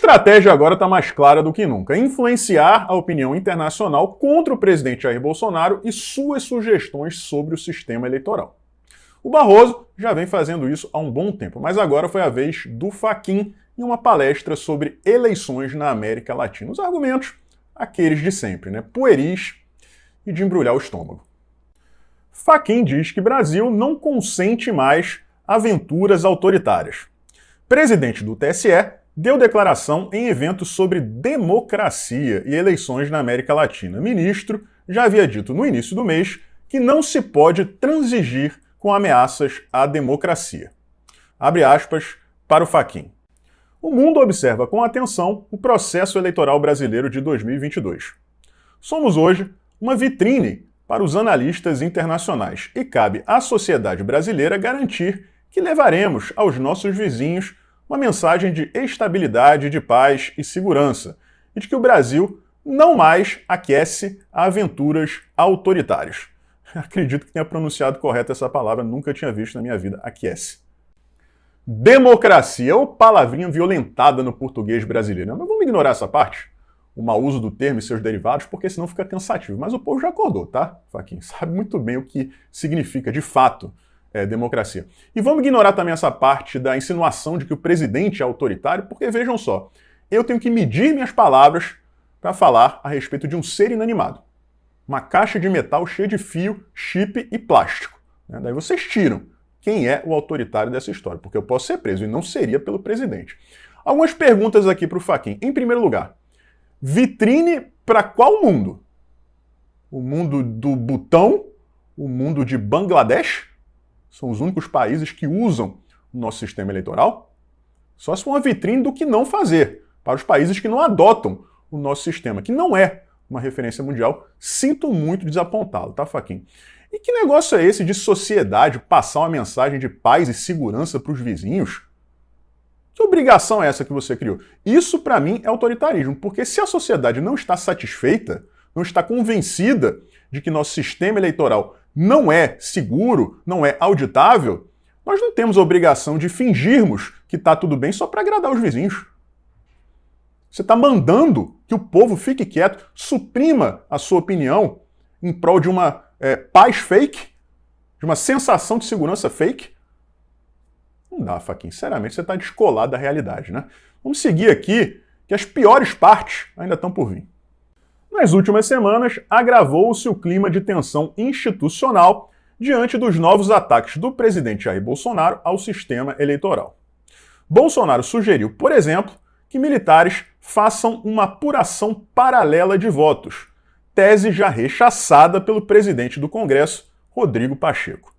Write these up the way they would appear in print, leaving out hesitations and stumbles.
estratégia agora está mais clara do que nunca: influenciar a opinião internacional contra o presidente Jair Bolsonaro e suas sugestões sobre o sistema eleitoral. O Barroso já vem fazendo isso há um bom tempo, mas agora foi a vez do Fachin em uma palestra sobre eleições na América Latina. Os argumentos, aqueles de sempre, né? Pueris e de embrulhar o estômago. Fachin diz que Brasil não consente mais aventuras autoritárias. Presidente do TSE deu declaração em evento sobre democracia e eleições na América Latina. Ministro já havia dito no início do mês que não se pode transigir com ameaças à democracia. Abre aspas para o Fachin. O mundo observa com atenção o processo eleitoral brasileiro de 2022. Somos hoje uma vitrine para os analistas internacionais e cabe à sociedade brasileira garantir que levaremos aos nossos vizinhos uma mensagem de estabilidade, de paz e segurança, e de que o Brasil não mais aquece a aventuras autoritárias. Acredito que tenha pronunciado correto essa palavra, nunca tinha visto na minha vida, aquece. Democracia, ou palavrinha violentada no português brasileiro. Mas vamos ignorar essa parte, o mau uso do termo e seus derivados, porque senão fica cansativo. Mas o povo já acordou, tá, Fachin? Sabe muito bem o que significa, de fato, democracia. E vamos ignorar também essa parte da insinuação de que o presidente é autoritário, porque vejam só, eu tenho que medir minhas palavras para falar a respeito de um ser inanimado. Uma caixa de metal cheia de fio, chip e plástico. Daí vocês tiram quem é o autoritário dessa história, porque eu posso ser preso e não seria pelo presidente. Algumas perguntas aqui para o Fachin. Em primeiro lugar, vitrine para qual mundo? O mundo do Butão? O mundo de Bangladesh? São os únicos países que usam o nosso sistema eleitoral? Só se for uma vitrine do que não fazer, para os países que não adotam o nosso sistema, que não é uma referência mundial. Sinto muito desapontá-lo, tá, Fachin? E que negócio é esse de sociedade passar uma mensagem de paz e segurança para os vizinhos? Que obrigação é essa que você criou? Isso, para mim, é autoritarismo, porque se a sociedade não está satisfeita, não está convencida de que nosso sistema eleitoral não é seguro, não é auditável, nós não temos a obrigação de fingirmos que está tudo bem só para agradar os vizinhos. Você está mandando que o povo fique quieto, suprima a sua opinião em prol de uma paz fake, de uma sensação de segurança fake? Não dá, Fachin. Sinceramente, você está descolado da realidade, né? Vamos seguir aqui, que as piores partes ainda estão por vir. Nas últimas semanas, agravou-se o clima de tensão institucional diante dos novos ataques do presidente Jair Bolsonaro ao sistema eleitoral. Bolsonaro sugeriu, por exemplo, que militares façam uma apuração paralela de votos, tese já rechaçada pelo presidente do Congresso, Rodrigo Pacheco.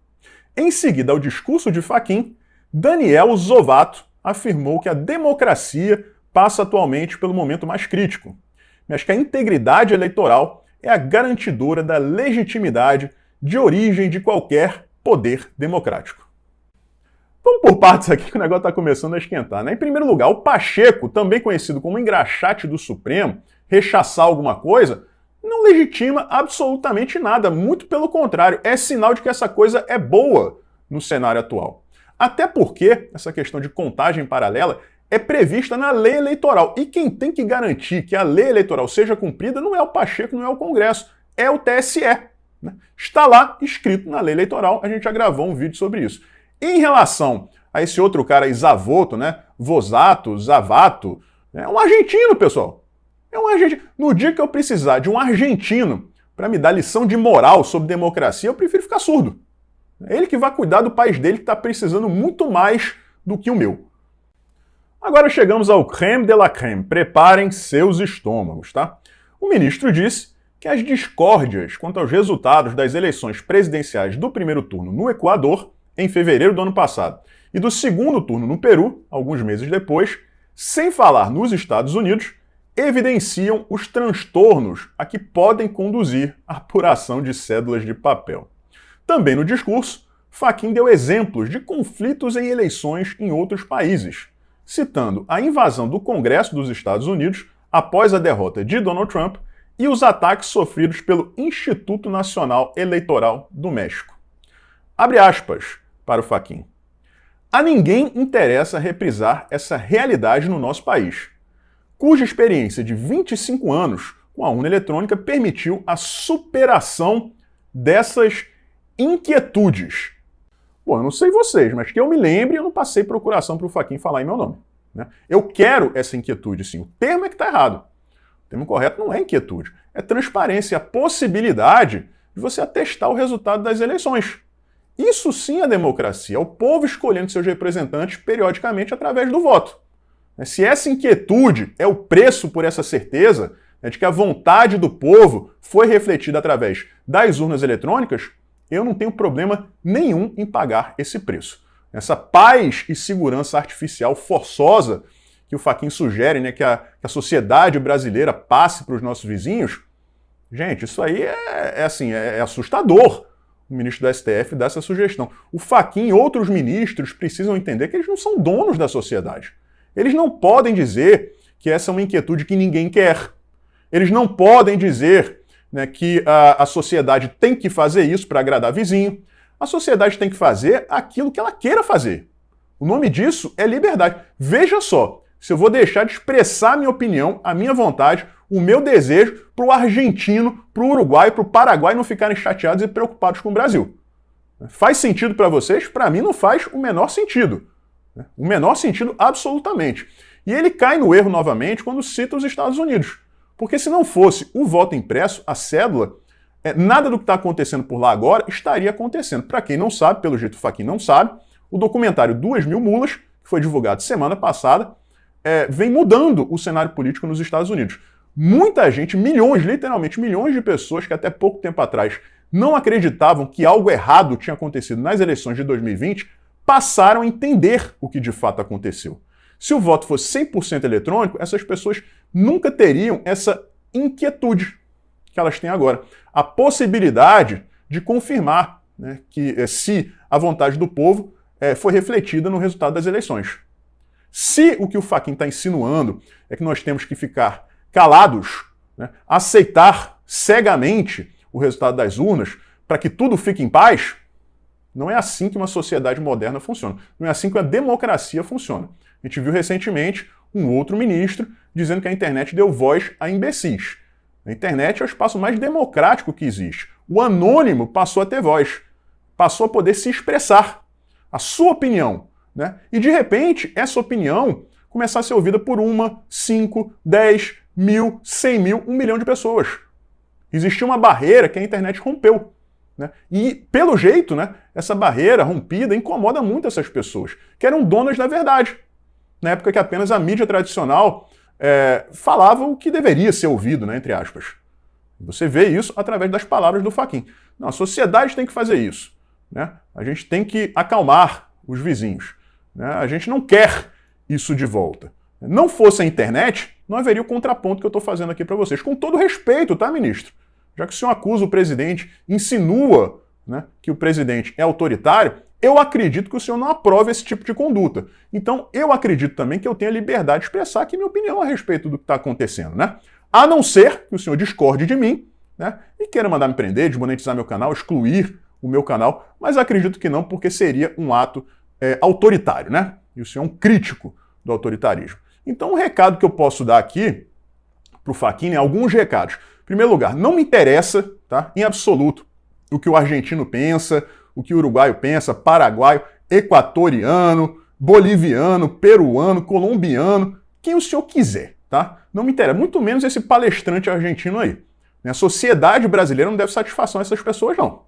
Em seguida ao discurso de Fachin, Daniel Zovatto afirmou que a democracia passa atualmente pelo momento mais crítico, mas que a integridade eleitoral é a garantidora da legitimidade de origem de qualquer poder democrático. Vamos por partes aqui que o negócio está começando a esquentar, né? Em primeiro lugar, o Pacheco, também conhecido como engraxate do Supremo, rechaçar alguma coisa, não legitima absolutamente nada, muito pelo contrário, é sinal de que essa coisa é boa no cenário atual. Até porque essa questão de contagem paralela é prevista na lei eleitoral, e quem tem que garantir que a lei eleitoral seja cumprida não é o Pacheco, não é o Congresso, é o TSE. Né? Está lá escrito na lei eleitoral, a gente já gravou um vídeo sobre isso. Em relação a esse outro cara aí, Zavoto, né? Zavato, é um argentino, pessoal. É um argentino. No dia que eu precisar de um argentino para me dar lição de moral sobre democracia, eu prefiro ficar surdo. É ele que vai cuidar do país dele, que está precisando muito mais do que o meu. Agora chegamos ao crème de la crème. Preparem seus estômagos, tá? O ministro disse que as discórdias quanto aos resultados das eleições presidenciais do primeiro turno no Equador, em fevereiro do ano passado, e do segundo turno no Peru, alguns meses depois, sem falar nos Estados Unidos, evidenciam os transtornos a que podem conduzir a apuração de cédulas de papel. Também no discurso, Fachin deu exemplos de conflitos em eleições em outros países, citando a invasão do Congresso dos Estados Unidos após a derrota de Donald Trump e os ataques sofridos pelo Instituto Nacional Eleitoral do México. Abre aspas para o Fachin. A ninguém interessa reprisar essa realidade no nosso país. cuja experiência de 25 anos com a urna eletrônica permitiu a superação dessas inquietudes. Bom, eu não sei vocês, mas que eu me lembre, eu não passei procuração para o Fachin falar em meu nome, né? Eu quero essa inquietude, sim. O termo é que está errado. O termo correto não é inquietude, é transparência, a possibilidade de você atestar o resultado das eleições. Isso sim é democracia, é o povo escolhendo seus representantes periodicamente através do voto. Se essa inquietude é o preço por essa certeza, de que a vontade do povo foi refletida através das urnas eletrônicas, eu não tenho problema nenhum em pagar esse preço. Essa paz e segurança artificial forçosa que o Fachin sugere, né, que a sociedade brasileira passe para os nossos vizinhos, gente, isso aí é assustador. O ministro do STF dá essa sugestão. O Fachin e outros ministros precisam entender que eles não são donos da sociedade. Eles não podem dizer que essa é uma inquietude que ninguém quer. Eles não podem dizer, né, que a sociedade tem que fazer isso para agradar vizinho. A sociedade tem que fazer aquilo que ela queira fazer. O nome disso é liberdade. Veja só, se eu vou deixar de expressar a minha opinião, a minha vontade, o meu desejo para o argentino, para o Uruguai, para o Paraguai não ficarem chateados e preocupados com o Brasil. Faz sentido para vocês? Para mim não faz o menor sentido. O menor sentido absolutamente. E ele cai no erro novamente quando cita os Estados Unidos. Porque se não fosse o voto impresso, a cédula, nada do que está acontecendo por lá agora estaria acontecendo. Para quem não sabe, pelo jeito o Fachin não sabe, o documentário 2.000 Mulas, que foi divulgado semana passada, vem mudando o cenário político nos Estados Unidos. Muita gente, milhões, literalmente milhões de pessoas que até pouco tempo atrás não acreditavam que algo errado tinha acontecido nas eleições de 2020, passaram a entender o que de fato aconteceu. Se o voto fosse 100% eletrônico, essas pessoas nunca teriam essa inquietude que elas têm agora. A possibilidade de confirmar, né, que se a vontade do povo foi refletida no resultado das eleições. Se o que o Fachin está insinuando é que nós temos que ficar calados, né, aceitar cegamente o resultado das urnas para que tudo fique em paz, não é assim que uma sociedade moderna funciona. Não é assim que a democracia funciona. A gente viu recentemente um outro ministro dizendo que a internet deu voz a imbecis. A internet é o espaço mais democrático que existe. O anônimo passou a ter voz, passou a poder se expressar a sua opinião, né? E de repente, essa opinião começar a ser ouvida por 1, 5, 10, 1.000, 100.000, 1 milhão de pessoas. Existia uma barreira que a internet rompeu, né? E, pelo jeito, né, essa barreira rompida incomoda muito essas pessoas, que eram donas da verdade. Na época que apenas a mídia tradicional falava o que deveria ser ouvido, né, entre aspas. Você vê isso através das palavras do Fachin. Não, a sociedade tem que fazer isso, né? A gente tem que acalmar os vizinhos, né? A gente não quer isso de volta. Não fosse a internet, não haveria o contraponto que eu estou fazendo aqui para vocês. Com todo respeito, tá, ministro? Já que o senhor acusa o presidente, insinua, né, que o presidente é autoritário, eu acredito que o senhor não aprova esse tipo de conduta. Então, eu acredito também que eu tenho a liberdade de expressar aqui minha opinião a respeito do que está acontecendo, né? A não ser que o senhor discorde de mim, né, e queira mandar me prender, desmonetizar meu canal, excluir o meu canal, mas acredito que não, porque seria um ato autoritário, né? E o senhor é um crítico do autoritarismo. Então, um recado que eu posso dar aqui para o Fachin, alguns recados. Em primeiro lugar, não me interessa, tá, em absoluto, o que o argentino pensa, o que o uruguaio pensa, paraguaio, equatoriano, boliviano, peruano, colombiano, quem o senhor quiser, tá? Não me interessa, muito menos esse palestrante argentino aí. A sociedade brasileira não deve satisfação a essas pessoas, não.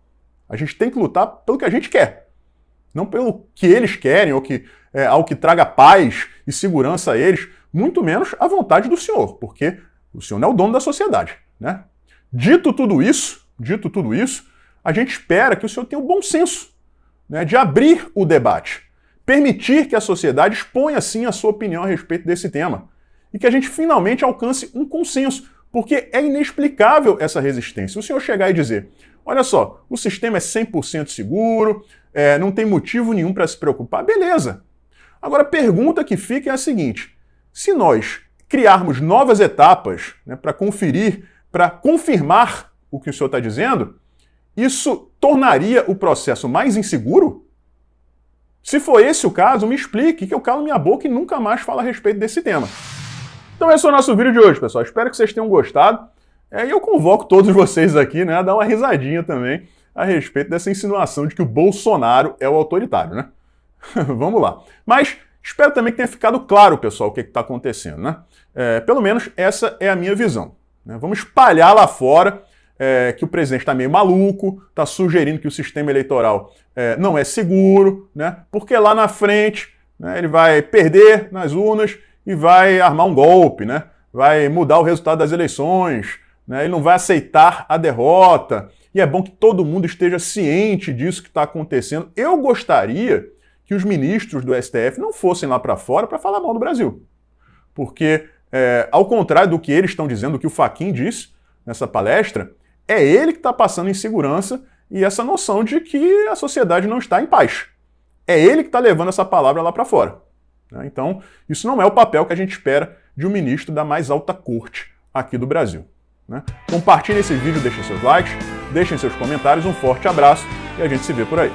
A gente tem que lutar pelo que a gente quer, não pelo que eles querem, ou algo que traga paz e segurança a eles, muito menos a vontade do senhor, porque o senhor não é o dono da sociedade, né? Dito tudo isso, a gente espera que o senhor tenha o bom senso, né, de abrir o debate, permitir que a sociedade exponha, sim, a sua opinião a respeito desse tema, e que a gente finalmente alcance um consenso, porque é inexplicável essa resistência. O senhor chegar e dizer, olha só, o sistema é 100% seguro, não tem motivo nenhum para se preocupar, beleza. Agora, a pergunta que fica é a seguinte, se nós criarmos novas etapas, né, para conferir, para confirmar o que o senhor está dizendo, isso tornaria o processo mais inseguro? Se for esse o caso, me explique, que eu calo minha boca e nunca mais falo a respeito desse tema. Então esse foi o nosso vídeo de hoje, pessoal. Espero que vocês tenham gostado. E eu convoco todos vocês aqui, né, a dar uma risadinha também a respeito dessa insinuação de que o Bolsonaro é o autoritário, né? Vamos lá. Mas espero também que tenha ficado claro, pessoal, o que está acontecendo, né? Pelo menos essa é a minha visão, né? Vamos espalhar lá fora que o presidente está meio maluco, está sugerindo que o sistema eleitoral não é seguro, né? Porque lá na frente, né, ele vai perder nas urnas e vai armar um golpe, né? Vai mudar o resultado das eleições, né? Ele não vai aceitar a derrota. E é bom que todo mundo esteja ciente disso que está acontecendo. Eu gostaria que os ministros do STF não fossem lá para fora para falar mal do Brasil. Porque, ao contrário do que eles estão dizendo, do que o Fachin disse nessa palestra, é ele que está passando insegurança e essa noção de que a sociedade não está em paz. É ele que está levando essa palavra lá para fora. Então, isso não é o papel que a gente espera de um ministro da mais alta corte aqui do Brasil. Compartilhem esse vídeo, deixem seus likes, deixem seus comentários, um forte abraço e a gente se vê por aí.